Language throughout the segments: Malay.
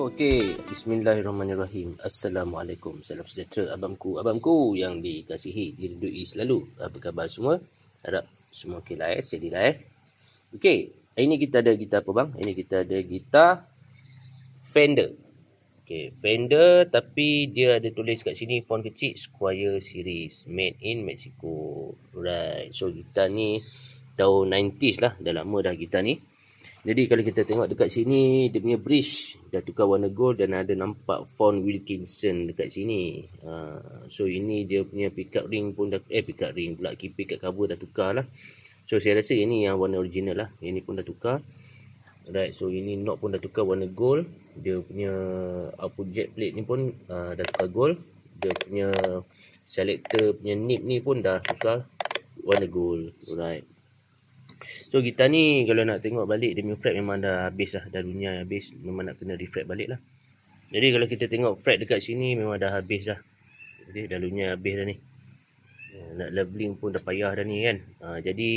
Okey, bismillahirrahmanirrahim. Assalamualaikum. Salam sejahtera abangku yang dikasihi, dirindui selalu. Apa khabar semua? Harap semua okey lah steady lah. Okey, hari ni kita ada gitar apa bang? Ini kita ada gitar Fender. Okey, Fender tapi dia ada tulis kat sini font kecil Squier series made in Mexico. Right. So gitar ni tahun 90s lah, dah lama dah gitar ni. Jadi kalau kita tengok dekat sini, dia punya bridge dah tukar warna gold dan ada nampak font Wilkinson dekat sini. So ini dia punya pickup ring pun dah, pickup ring pula, pickup cover dah tukar lah. So saya rasa ini yang warna original lah, ini pun dah tukar. Right, so ini knob pun dah tukar warna gold. Dia punya output jack plate ni pun dah tukar gold. Dia punya selector punya nip ni pun dah tukar warna gold. Right. So gitar ni kalau nak tengok balik dia punya fret memang dah habis lah, dah dunia habis, memang nak kena refret balik lah. Jadi kalau kita tengok fret dekat sini memang dah habis dah. Jadi dah dunia habis dah ni. Nak leveling pun dah payah dah ni kan. Jadi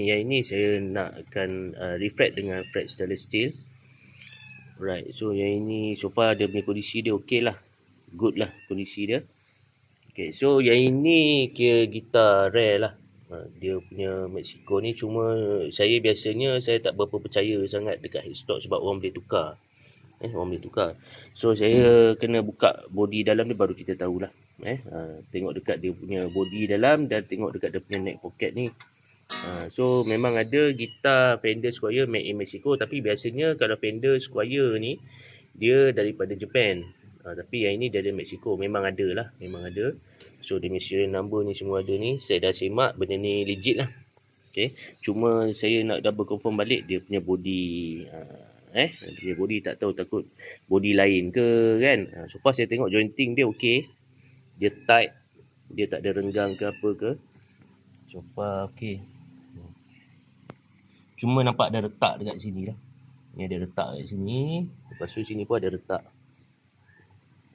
yang ini saya nak akan refret dengan fret stainless steel. Right, so yang ini so far dia punya kondisi dia okey lah. Good lah kondisi dia. Okay, so yang ini kira gitar rare lah. Dia punya Mexico ni, cuma saya biasanya saya tak berapa percaya sangat dekat headstock sebab orang boleh tukar. Orang boleh tukar. So saya kena buka body dalam dia baru kita tahulah. Tengok dekat dia punya body dalam dan tengok dekat dia punya neck pocket ni. So memang ada gitar Fender Squier made in Mexico, tapi biasanya kalau Fender Squier ni dia daripada Japan. Tapi yang ini dari Mexico, memang ada lah, memang ada. So dia punya serial number ni semua ada ni. Saya dah semak, benda ni legit lah. Okay. Cuma saya nak double confirm balik dia punya body. Dia punya body tak tahu, takut body lain ke kan. So far saya tengok jointing dia okey. Dia tight, dia tak ada renggang ke apa ke. So far okey. Cuma nampak ada retak dekat sini lah. Ni ada retak kat sini. Lepas tu sini pun ada retak.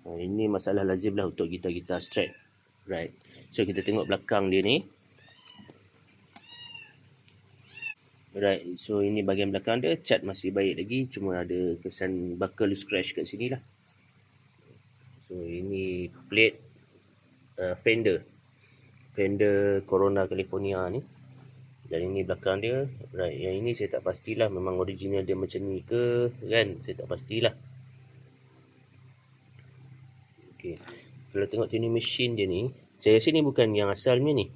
Ini masalah lazim lah untuk gitar-gitar strat. Right. So kita tengok belakang dia ni. Right. So ini bahagian belakang dia. Cat masih baik lagi. Cuma ada kesan buckle scratch kat sini lah. So ini plate Fender. Fender Corona California ni. Dan ini belakang dia. Right. Yang ini saya tak pastilah memang original dia macam ni ke kan. Saya tak pastilah. Okay. Kalau tengok tuning machine dia ni, saya rasa ni bukan yang asalnya ni.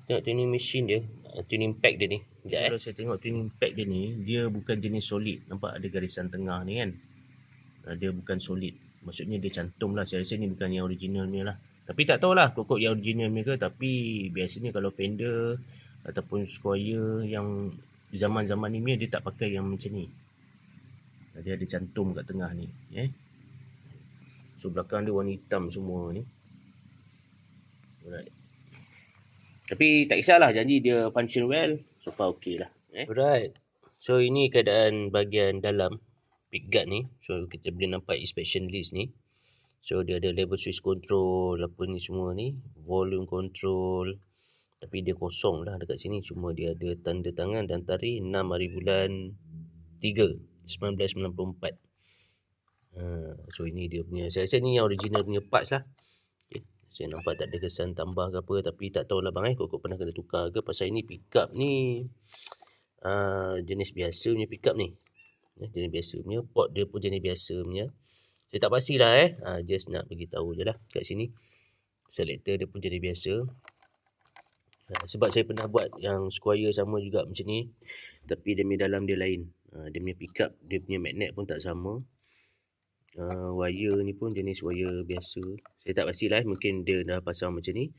Tengok tuning machine dia, tuning pack dia ni. Kalau saya tengok tuning pack dia ni, dia bukan jenis solid. Nampak ada garisan tengah ni kan. Dia bukan solid. Maksudnya dia cantum lah. Saya rasa ni bukan yang originalnya lah. Tapi tak tahulah kokok yang originalnya ke. Tapi biasanya kalau Fender ataupun Squier yang zaman-zaman ni dia tak pakai yang macam ni. Dia ada cantum kat tengah ni. So belakang dia warna hitam semua ni. Alright. Tapi tak kisahlah, janji dia function well. So far okey lah. Alright. So ini keadaan bahagian dalam pick guard ni. So kita boleh nampak inspection list ni. So dia ada level switch control, apa ni semua ni. Volume control. Tapi dia kosong lah dekat sini. Cuma dia ada tanda tangan dan tarikh 6 hari bulan 3 1994. So ini dia punya, saya rasa ni yang original punya parts lah. Okay. Saya nampak tak ada kesan tambah ke apa. Tapi tak tahulah bang kok pernah kena tukar ke. Pasal ini pickup ni jenis biasa punya pickup ni. Jenis biasa punya. Port dia pun jenis biasa punya. Saya tak pastilah just nak beritahu je lah kat sini. Selector dia pun jenis biasa. Sebab saya pernah buat yang Squier sama juga macam ni. Tapi dia punya dalam dia lain. Dia punya pickup, dia punya magnet pun tak sama. Wire ni pun jenis wire biasa. Saya tak pastilah, mungkin dia dah pasang macam ni.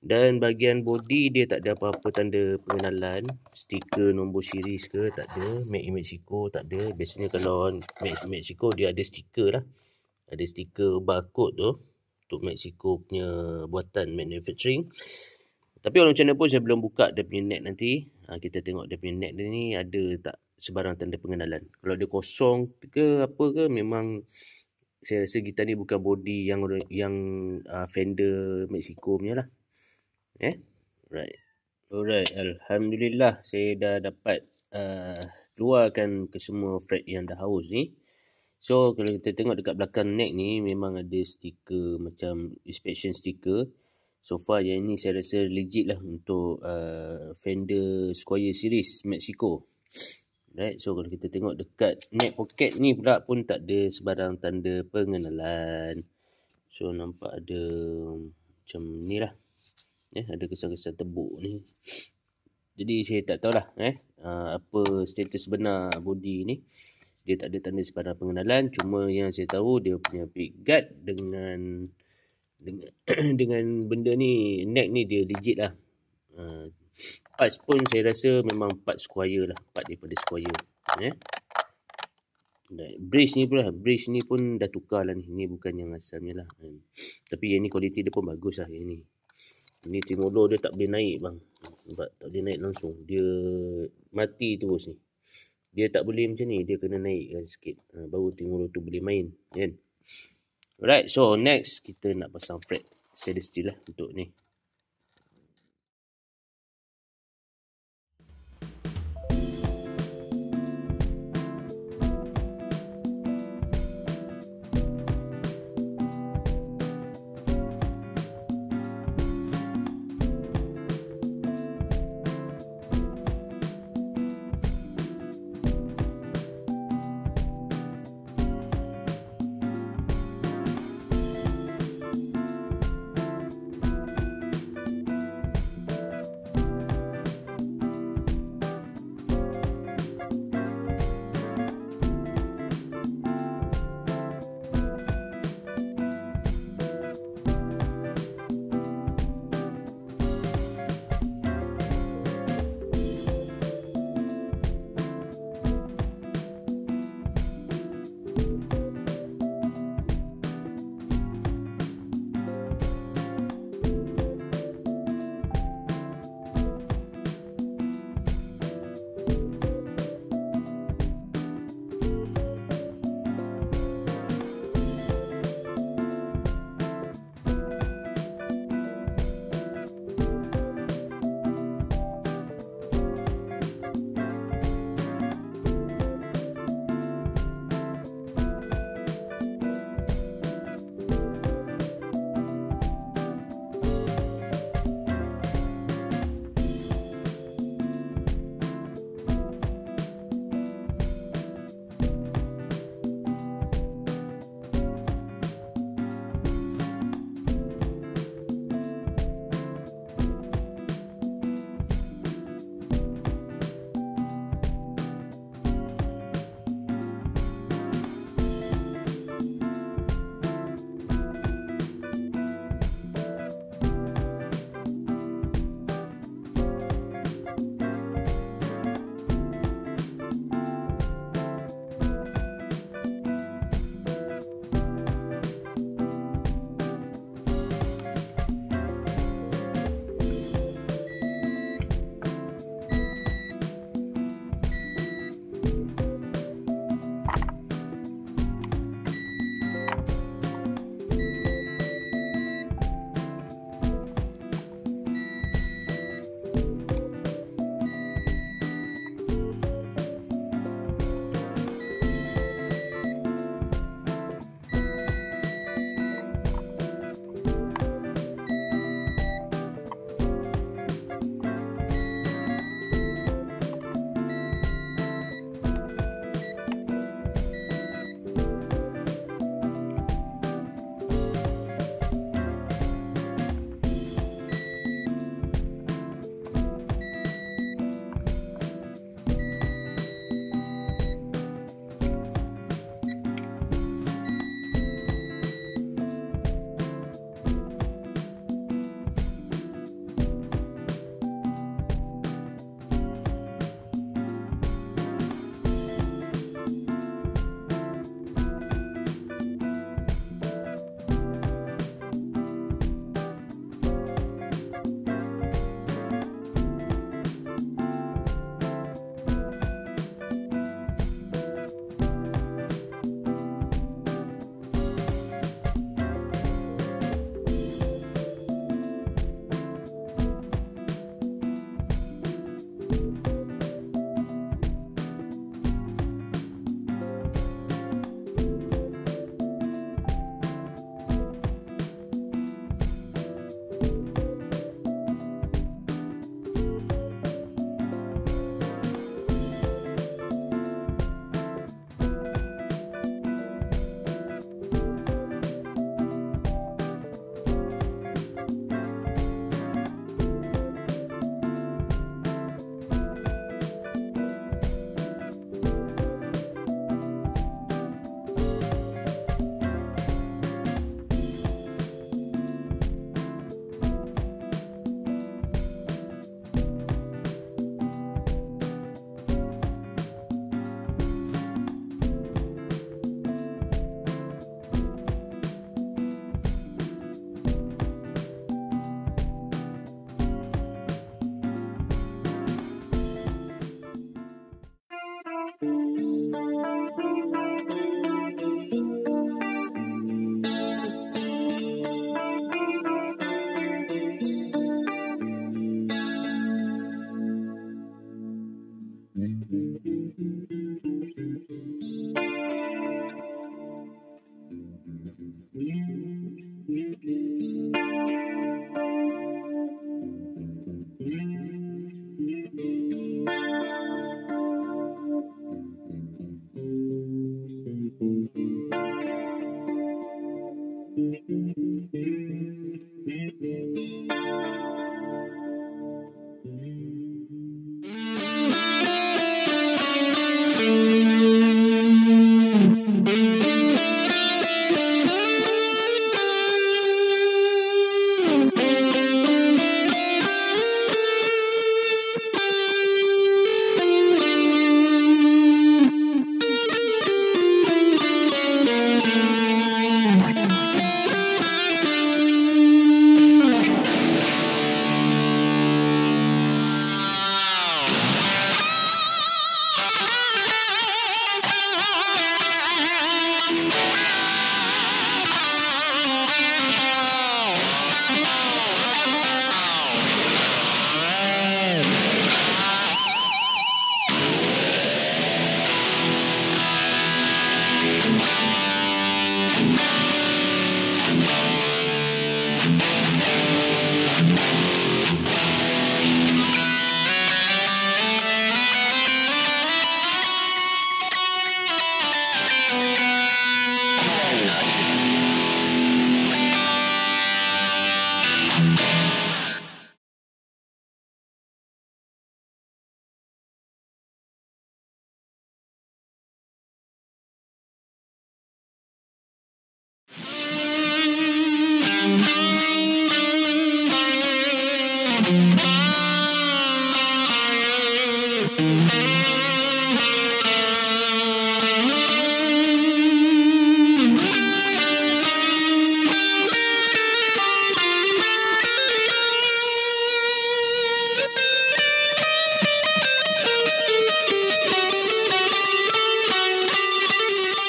Dan bahagian body dia tak ada apa-apa tanda pengenalan. Stiker nombor series ke tak ada. Made in Mexico tak ada. Biasanya kalau Made in Mexico dia ada stiker lah. Ada stiker barcode tu untuk Mexico punya buatan manufacturing. Tapi orang macam mana pun saya belum buka dia punya net nanti. Kita tengok dia punya net dia ni ada tak sebarang tanda pengenalan. Kalau dia kosong ke apa ke, memang saya rasa gitar ni bukan body yang Fender Mexico punya lah. Right. Alright, alhamdulillah saya dah dapat keluarkan ke semua fret yang dah haus ni. So kalau kita tengok dekat belakang neck ni memang ada stiker macam inspection stiker. So far yang ni saya rasa legit lah untuk Fender Squier series Mexico. Right, so kalau kita tengok dekat neck pocket ni pula pun tak ada sebarang tanda pengenalan. So nampak ada macam ni lah. Ada kesan-kesan tebuk ni. Jadi saya tak tahulah apa status benar body ni. Dia tak ada tanda sebarang pengenalan. Cuma yang saya tahu dia punya pickguard dengan benda ni, neck ni dia legit lah. Parts pun saya rasa memang part Squier lah. Part daripada Squier. Brace ni pula. Brace ni pun dah tukar lah ni. Ni bukan yang asalnya lah. Tapi yang ni kualiti dia pun bagus lah. Yang ni. Ni tremolo dia tak boleh naik bang. Nampak? Tak boleh naik langsung. Dia mati terus ni. Dia tak boleh macam ni. Dia kena naikkan sikit. Baru tremolo tu boleh main. Kan? Alright. So next kita nak pasang fret stainless steel lah untuk ni.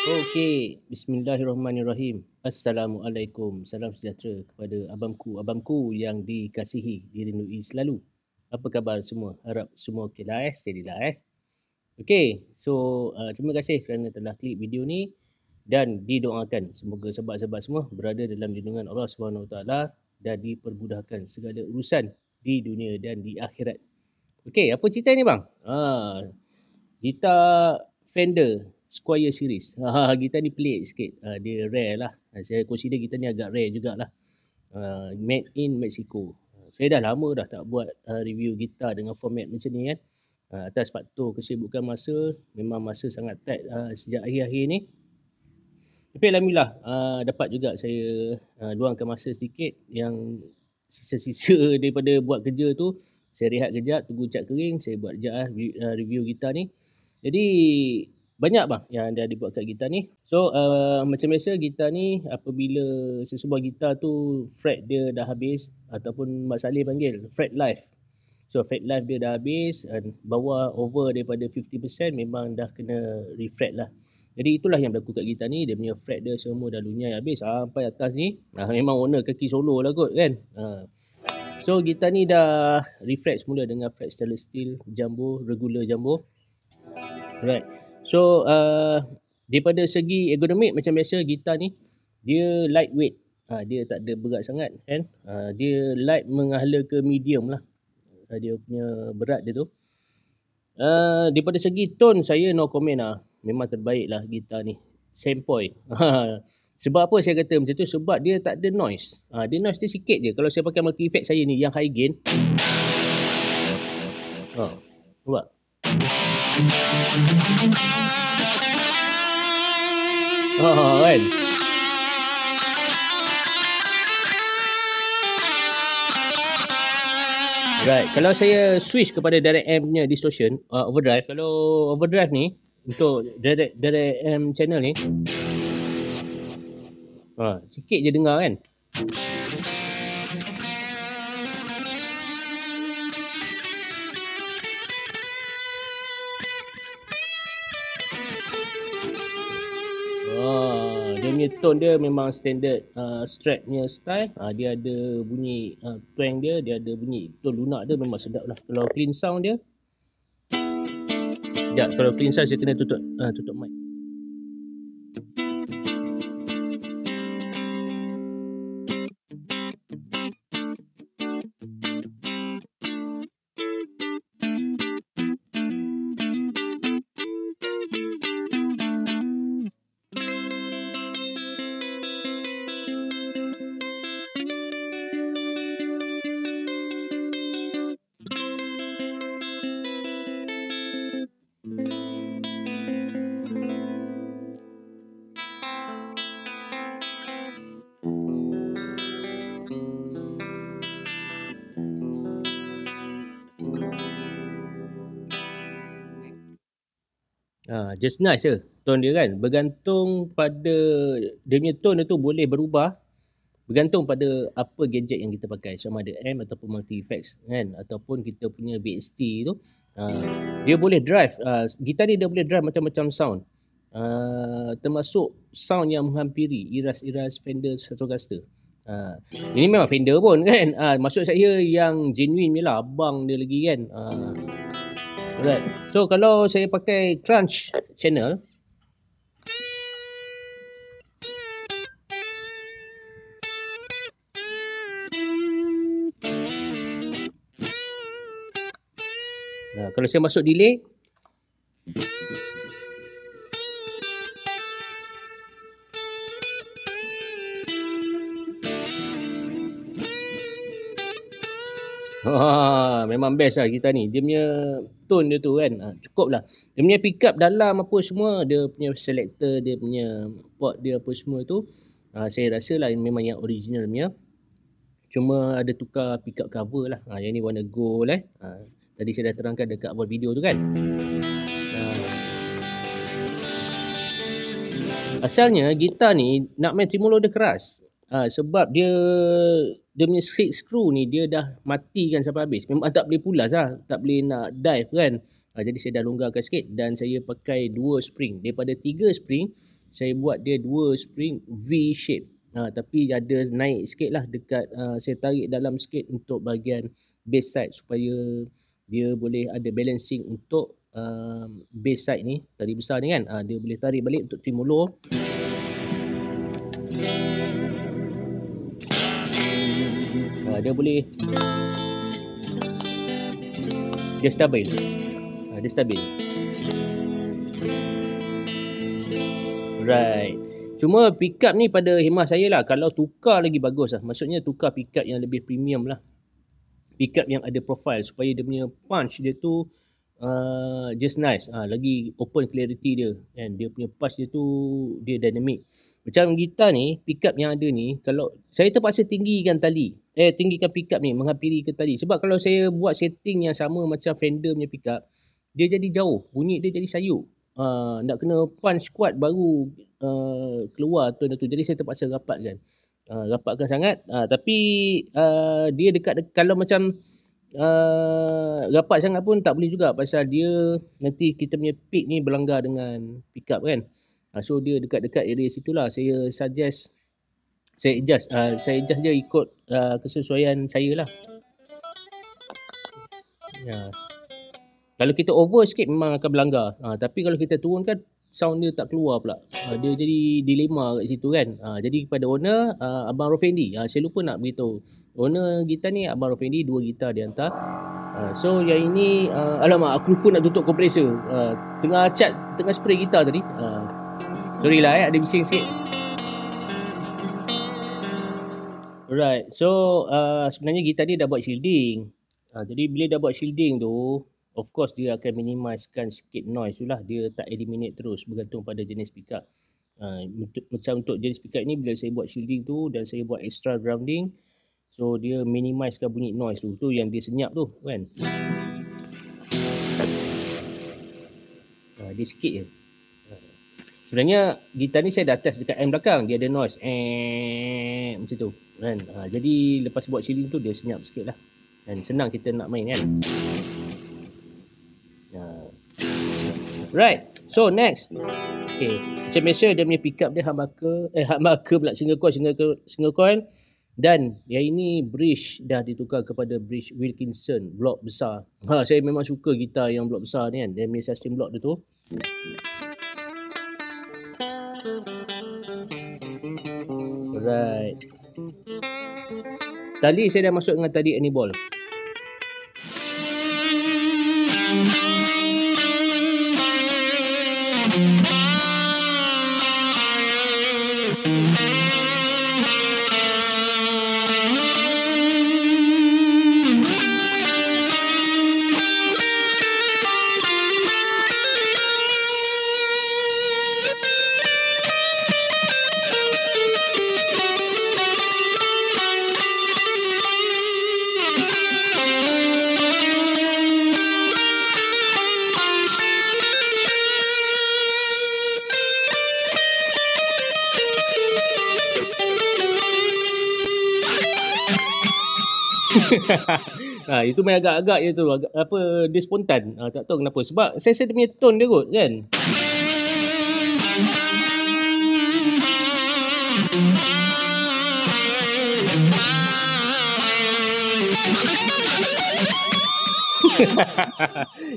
Okey, bismillahirrahmanirrahim. Assalamualaikum. Salam sejahtera kepada abangku yang dikasihi, dirindui selalu. Apa khabar semua? Harap semua okey lah steady lah Okey, so terima kasih kerana telah klik video ni dan didoakan semoga sahabat-sahabat semua berada dalam lindungan Allah SWT dan dipermudahkan segala urusan di dunia dan di akhirat. Okey, apa cerita ni bang? Gitar Fender Squier series. Gitar ni pelik sikit. Dia rare lah. Saya consider gitar ni agak rare jugalah. Made in Mexico. Saya dah lama dah tak buat review gitar dengan format macam ni kan. Atas faktor kesibukan masa, memang masa sangat tight sejak akhir-akhir ni. Tapi alhamdulillah dapat juga saya luangkan masa sedikit yang sisa-sisa daripada buat kerja tu. Saya rehat kejap, tunggu cat kering, saya buat kejap review gitar ni. Jadi banyak bang yang dah dibuat kat gitar ni. So macam biasa gitar ni apabila sesebuah gitar tu fret dia dah habis ataupun Mak Saleh panggil fret life. So fret life dia dah habis, bawah over daripada 50% memang dah kena refret lah. Jadi itulah yang berlaku kat gitar ni, dia punya fret dia semua dah lunyai habis sampai atas ni. Memang owner kaki solo lah kot kan. So gitar ni dah refret semula dengan fret stainless steel jumbo, regular jumbo. Right. So daripada segi ergonomik macam biasa gitar ni dia lightweight. Dia tak ada berat sangat kan. Dia light menghala ke medium lah. Dia punya berat dia tu. Daripada segi tone saya no comment lah. Memang terbaik lah gitar ni. Same point. Sebab apa saya kata macam tu? Sebab dia tak ada noise. Dia noise dia sikit je. Kalau saya pakai multi effect saya ni yang high gain. Nampak? Kan? Right, kalau saya switch kepada direct amp punya distortion, overdrive, kalau overdrive ni untuk direct amp channel ni, sikit je dengar kan. Dia punya tone dia memang standard Strat punya style. Dia ada bunyi twang dia ada bunyi tone lunak dia memang sedap lah. Kalau clean sound dia, sekejap, kalau clean sound saya kena tutup mic. Just nice je tone dia kan. Bergantung pada dia punya tone tu boleh berubah bergantung pada apa gadget yang kita pakai, sama ada amp ataupun multi effects kan, ataupun kita punya VST tu. Dia boleh drive gitar ni, dia boleh drive macam-macam sound, termasuk sound yang menghampiri iras-iras Fender Stratocaster. Ini memang Fender pun kan, maksud saya yang genuine ni lah, abang dia lagi kan. Alright. So kalau saya pakai crunch channel, kalau saya masuk delay, Memang best lah kita ni. Dia punya tone dia tu kan. Cukup lah. Dia punya pick up dalam apa semua. Dia punya selector, dia punya port dia apa semua tu. Saya rasa lah memang yang original punya. Cuma ada tukar pick up cover lah. Yang ni warna gold tadi saya dah terangkan dekat awal video tu kan. Asalnya gitar ni nak main tremolo dia keras. Sebab dia punya six screw ni dia dah matikan sampai habis. Memang tak boleh pulas lah. Tak boleh nak dive kan. Jadi saya dah longgarkan sikit dan saya pakai 2 spring. Daripada 3 spring, saya buat dia 2 spring V shape. Tapi ada naik sikit lah dekat, saya tarik dalam sikit untuk bahagian bass side supaya dia boleh ada balancing untuk bass side ni, tali besar ni kan. Dia boleh tarik balik untuk tremolo. Dia boleh, dia stabil. Dia stabil. Right. Cuma pick up ni pada khemah saya lah, kalau tukar lagi bagus lah. Maksudnya tukar pick up yang lebih premium lah. Pick up yang ada profile supaya dia punya punch dia tu just nice. Lagi open clarity dia kan. Dia punya punch dia tu dia dynamic. Macam gitar ni, pick up yang ada ni, kalau saya terpaksa tinggikan pick up ni menghampiri ke tali. Sebab kalau saya buat setting yang sama macam Fender punya pick up, dia jadi jauh, bunyi dia jadi sayuk. Nak kena punch kuat baru keluar tone tu. Jadi saya terpaksa rapatkan sangat. Tapi dia dekat kalau macam rapat sangat pun tak boleh juga, pasal dia nanti kita punya pick ni berlanggar dengan pick up kan. So dia dekat-dekat area situlah saya suggest, saya adjust dia ikut kesesuaian saya lah. Kalau kita over sikit memang akan berlanggar. Tapi kalau kita turunkan, sound dia tak keluar pula. Dia jadi dilema kat situ kan. Jadi kepada owner, Abang Rofendi, saya lupa nak beritahu. Owner gitar ni Abang Rofendi, 2 gitar dia hantar. So yang ini, alamak aku lupa nak tutup kompresor. Tengah spray gitar tadi. Sorry lah ada bising sikit. Alright, so sebenarnya gitar ni dah buat shielding. Jadi bila dah buat shielding tu, of course dia akan minimizekan sikit noise tu lah. Dia tak eliminate terus, bergantung pada jenis pickup. Macam untuk jenis pickup ni, bila saya buat shielding tu dan saya buat extra grounding, so dia minimizekan bunyi noise tu. Tu yang dia senyap tu kan. Dia sikit je. Sebenarnya gitar ni saya dah test dekat amp belakang, dia ada noise macam tu kan. Jadi lepas buat shielding tu dia senyap sikit lah. Dan senang kita nak main kan. Right. So next. Okay. Macam biasa dia punya pick up dia humbucker pula, single coil. Dan yang ini bridge dah ditukar kepada bridge Wilkinson block besar. Saya memang suka gitar yang block besar ni kan. Dia punya sustain block dia tu. Alright. Tali saya dah masuk dengan tali Aniball. Itu main agak-agak je tu, dia spontan. Tak tahu kenapa, sebab saya dia punya tone dia kot kan.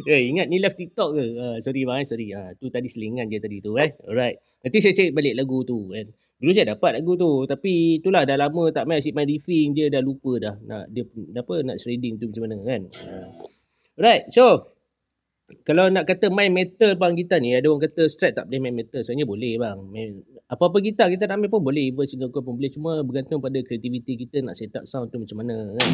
Ingat ni live TikTok ke? Sorry bang, sorry. Tu tadi selingan je tadi tu Alright. Nanti saya cek balik lagu tu kan. Dulu saya dapat lagu tu, tapi itulah dah lama tak main, asyik main riffing je, dah lupa dah nak shredding tu macam mana kan. Alright, so Kalau nak kata main metal bang gitar ni, ada orang kata Strat tak boleh main metal. Sebenarnya boleh bang. Apa-apa gitar kita nak main pun boleh. Even single coil pun boleh. Cuma bergantung pada kreativiti kita nak set up sound tu macam mana kan.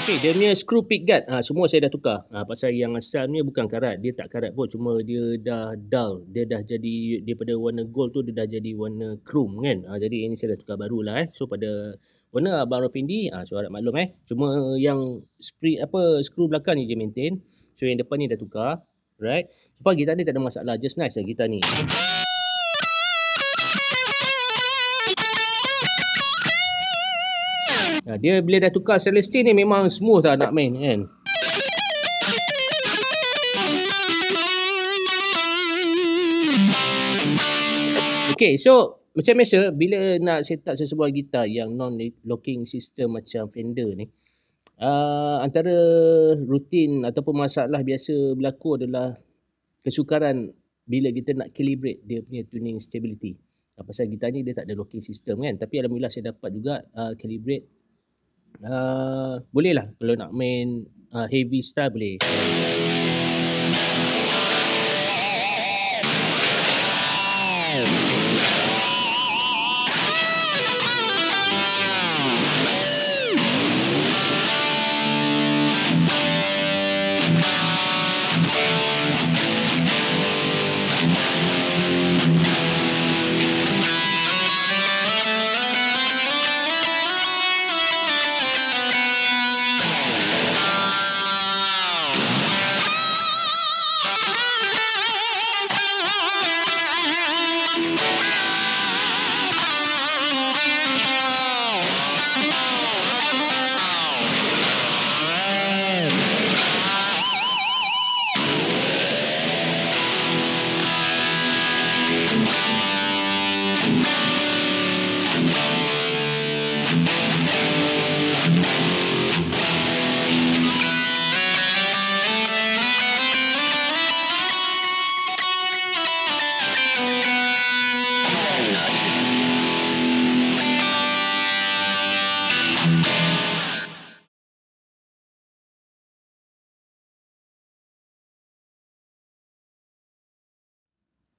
Okay, dia punya screw pick guard semua saya dah tukar. Pasal yang asalnya bukan karat, dia tak karat pun, cuma dia dah dull. Dia dah jadi daripada warna gold tu dia dah jadi warna chrome kan. Jadi ini saya dah tukar barulah So pada warna Abang Rafindi, so harap maklum Cuma yang screw belakang ni je maintain. So yang depan ni dah tukar. Right. So far gitar ni tak ada masalah, just nice lah gitar ni. Dia bila dah tukar Celestine ni memang smooth lah nak main kan. Okay, so macam biasa bila nak set up sesebuah gitar yang non-locking system macam Fender ni, antara rutin ataupun masalah biasa berlaku adalah kesukaran bila kita nak calibrate dia punya tuning stability. Pasal gitar ni dia tak ada locking system kan. Tapi alhamdulillah saya dapat juga calibrate. Boleh lah kalau nak main heavy style boleh.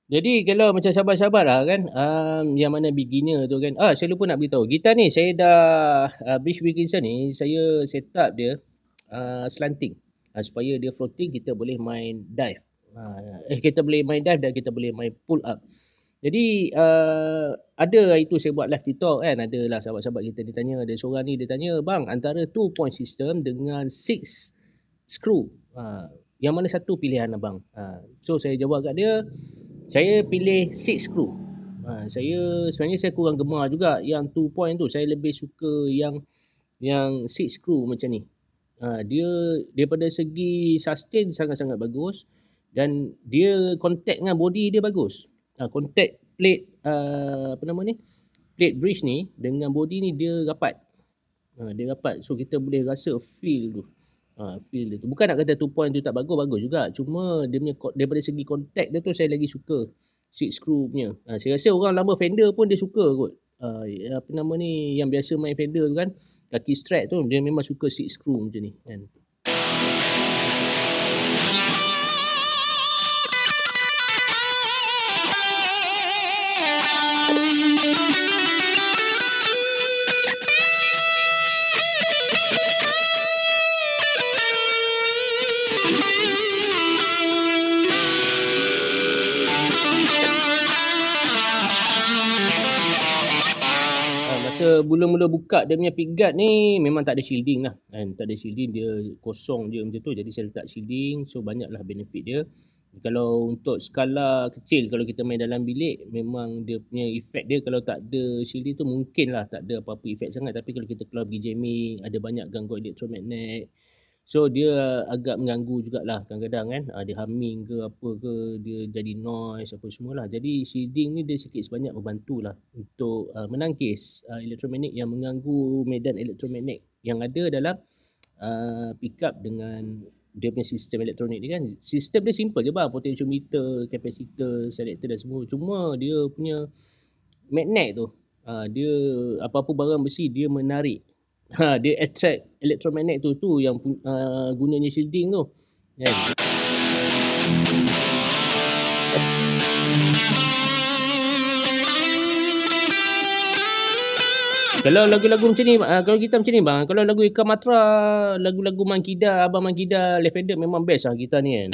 Jadi kalau macam sabar-sabar lah kan, yang mana beginner tu kan. Saya lupa nak beritahu. Gitar ni saya dah, Bridge Wilkinson ni saya set up dia slanting. Supaya dia floating, kita boleh main dive. Kita boleh main dive dan kita boleh main pull up. Jadi ada itu saya buat live TikTok kan. Adalah sahabat-sahabat kita dia tanya. Ada seorang ni dia tanya, bang antara 2 point system dengan 6 screw. Yang mana satu pilihan abang? So saya jawab kat dia, saya pilih 6 screw. Sebenarnya saya kurang gemar juga yang 2 point tu. Saya lebih suka yang 6 screw macam ni. Dia daripada segi sustain sangat-sangat bagus dan dia contact dengan body dia bagus. Contact plate plate bridge ni dengan body ni dia rapat. Dia rapat. So kita boleh rasa feel tu. Feel dia tu. Bukan nak kata 2 point tu tak bagus, bagus juga. Cuma dia punya daripada segi contact dia tu saya lagi suka 6 screw punya. Saya rasa orang lama Fender pun dia suka kot. Yang biasa main Fender tu kan, kaki Strat tu dia memang suka 6 screw macam ni kan. Mula-mula buka dia punya pickguard ni memang tak ada shielding lah kan. Tak ada shielding, dia kosong je macam tu. Jadi saya letak shielding, so banyaklah benefit dia. Kalau untuk skala kecil, kalau kita main dalam bilik, memang dia punya efek dia kalau tak ada shielding tu mungkin lah tak ada apa-apa efek sangat. Tapi kalau kita keluar pergi jamming, ada banyak gangguan elektromagnet, so dia agak mengganggu jugalah kadang-kadang kan. Dia humming ke apa ke, dia jadi noise apa semualah. Jadi shielding ni dia sikit sebanyak membantulah untuk menangkis elektromagnet yang mengganggu medan elektromagnet yang ada dalam pickup dengan dia punya sistem elektronik ni kan, sistem dia simple je bang, potentiometer, capacitor, selector dan semua. Cuma dia punya magnet tu, dia apa-apa barang besi dia menarik. Dia attract elektromagnet tu yang gunanya shielding tu. Kan? Kalau lagu-lagu macam ni, kalau kita macam ni bang, kalau lagu Eka Matra, lagu-lagu Mangkida, Abang Mangkida, Left Handed memang best lah kita ni kan.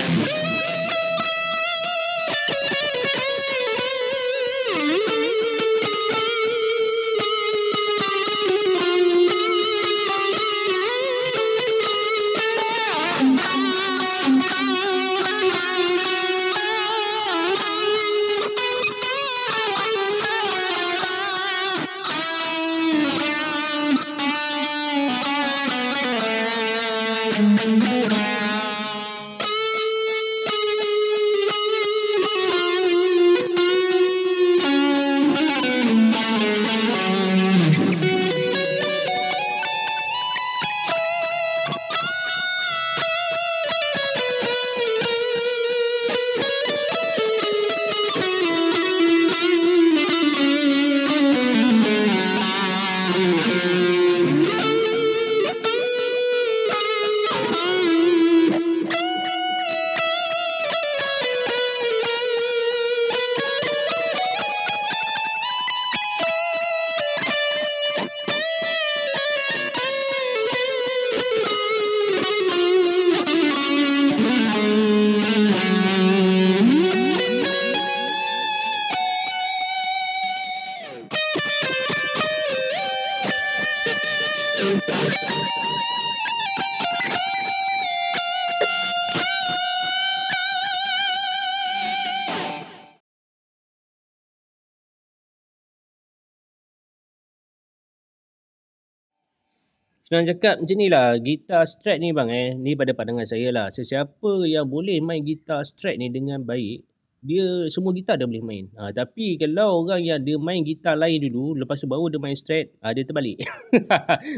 Senang cakap macam ni lah, gitar Strat ni bang ni pada pandangan saya lah, sesiapa yang boleh main gitar Strat ni dengan baik, dia semua gitar dia boleh main. Tapi kalau orang yang dia main gitar lain dulu, lepas tu baru dia main Strat, dia terbalik.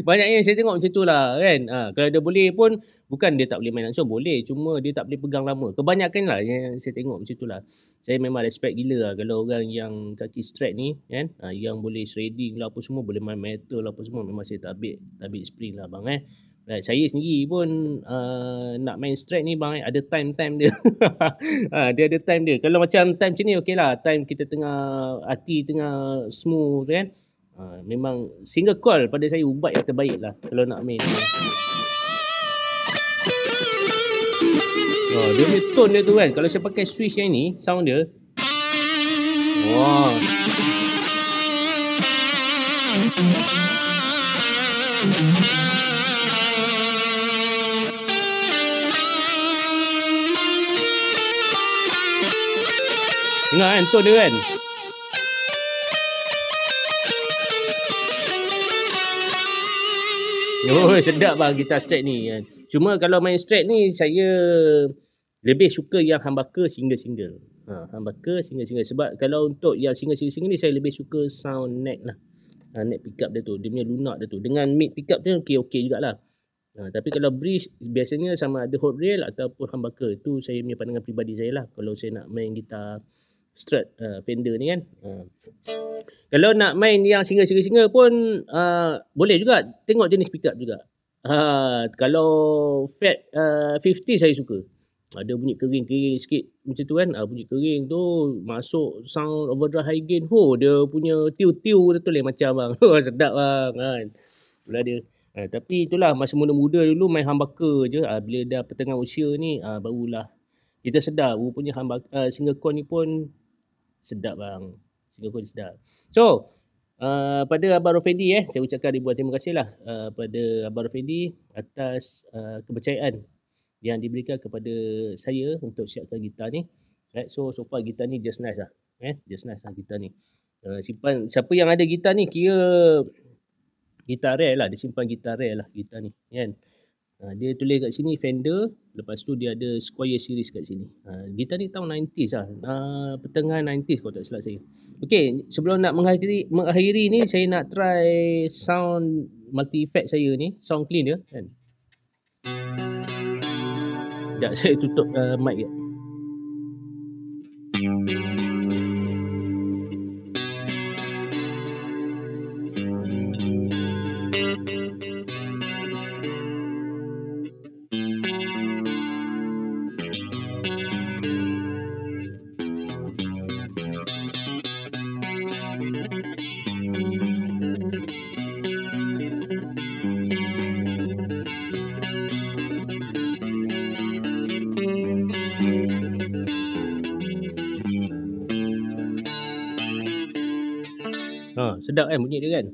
Banyak yang saya tengok macam tu lah kan. Kalau dia boleh pun, bukan dia tak boleh main langsung, boleh. Cuma dia tak boleh pegang lama. Kebanyakan lah yang saya tengok macam tu lah. Saya memang respect gila lah kalau orang yang kaki Strat ni kan, yang boleh shredding lah apa semua, boleh main metal lah apa semua, memang saya tak ambil spring lah bang saya sendiri pun nak main Strat ni bang ada time dia. Dia ada time dia. Kalau macam time macam ni okey lah, time kita tengah hati tengah smooth kan, memang single coil pada saya ubat yang terbaik lah kalau nak main. Dia punya tone dia tu kan, kalau saya pakai switch yang ni, sound dia wah. Dengar kan tone dia kan. Sedap bang gitar Strat ni kan. Cuma kalau main Strat ni saya lebih suka yang humbucker single-single. Humbucker single-single. Sebab kalau untuk yang single-single ni saya lebih suka sound neck lah. Neck pickup dia tu, dia punya lunak dia tu. Dengan mid pickup dia okey jugalah. Tapi kalau bridge biasanya sama ada hot rail ataupun humbucker. Itu saya punya pandangan peribadi saya lah kalau saya nak main gitar Strat Fender ni kan. Kalau nak main yang single pun boleh juga, tengok jenis pickup juga. Kalau Fat 50 saya suka. Ada bunyi kering sikit macam tu kan. Bunyi kering tu masuk sound overdrive high gain. Dia punya tiu-tiu dia tu lain macam bang. Sedap bang kan. Itulah dia. Tapi itulah masa muda-muda dulu main humbucker je. Bila dah pertengahan usia ni barulah kita sedar rupanya single coil ni pun sedap bang. Single coil sedap. So pada Abang Rofendi saya ucapkan ribuan terima kasih lah pada Abang Rofendi atas kepercayaan yang diberikan kepada saya untuk siapkan gitar ni. Right, so far gitar ni just nice lah. Just nice lah gitar ni. Simpan siapa yang ada gitar ni kira gitar rare lah, dia simpan gitar rare lah gitar ni kan. Dia tulis kat sini Fender, lepas tu dia ada Squier series kat sini. Gitar ni tahun 90s lah, pertengahan 90s kalau tak silap saya. Okey, sebelum nak mengakhiri ni saya nak try sound multi effect saya ni, sound clean dia kan. Sekejap saya tutup mic je. Sedap kan bunyi dia kan?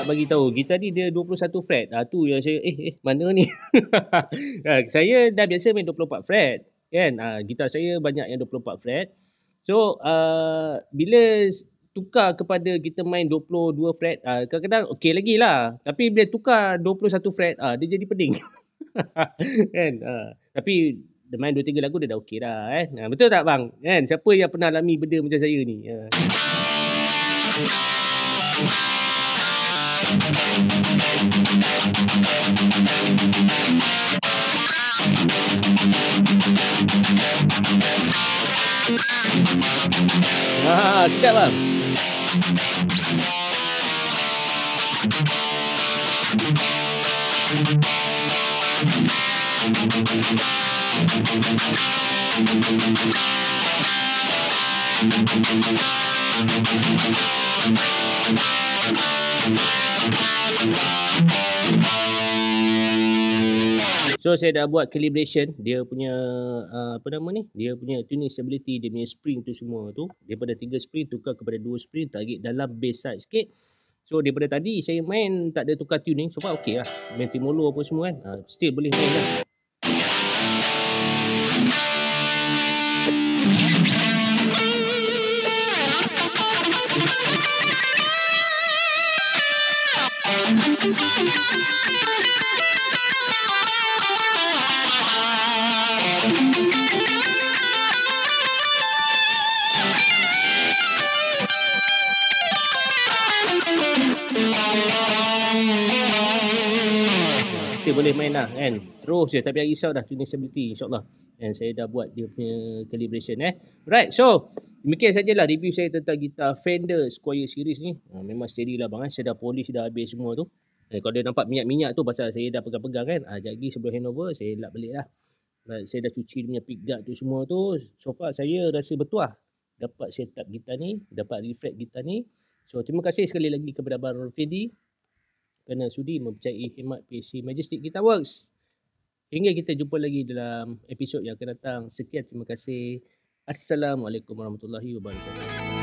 Bagi tahu gitar ni dia 21 fret. Tu yang saya mana ni? Saya dah biasa main 24 fret kan. Gitar saya banyak yang 24 fret. So bila tukar kepada kita main 22 fret, kadang-kadang okey lagi lah. Tapi bila tukar 21 fret, dia jadi pening. Kan? Tapi dia main 2-3 lagu dia dah okey dah betul tak bang? Kan? Siapa yang pernah alami benda macam saya ni? Sedap bang. So saya dah buat calibration dia punya dia punya tuning stability, dia punya spring tu semua tu daripada 3 spring tukar kepada 2 spring, tarik dalam bass side sikit. So daripada tadi saya main tak ada tukar tuning, so far okey lah. Main tremolo apa semua kan, still boleh main lah. Boleh main lah kan. Terus je, tak payah risau dah tuning stability insyaAllah. Dan saya dah buat dia punya calibration Right, so demikian sajalah review saya tentang gitar Fender Squier series ni. Memang steady lah bang saya dah polish dah habis semua tu. Kalau dia nampak minyak-minyak tu pasal saya dah pegang-pegang kan. Sekejap lagi sebelum handover saya lap balik lah. Saya dah cuci dia punya pick guard tu semua tu. So far saya rasa bertuah dapat setup gitar ni, dapat reflect gitar ni. So terima kasih sekali lagi kepada Abang Fendi kerana sudi mempercayai khidmat PC Majestic Guitar Works. Hingga kita jumpa lagi dalam episod yang akan datang. Sekian, terima kasih. Assalamualaikum warahmatullahi wabarakatuh.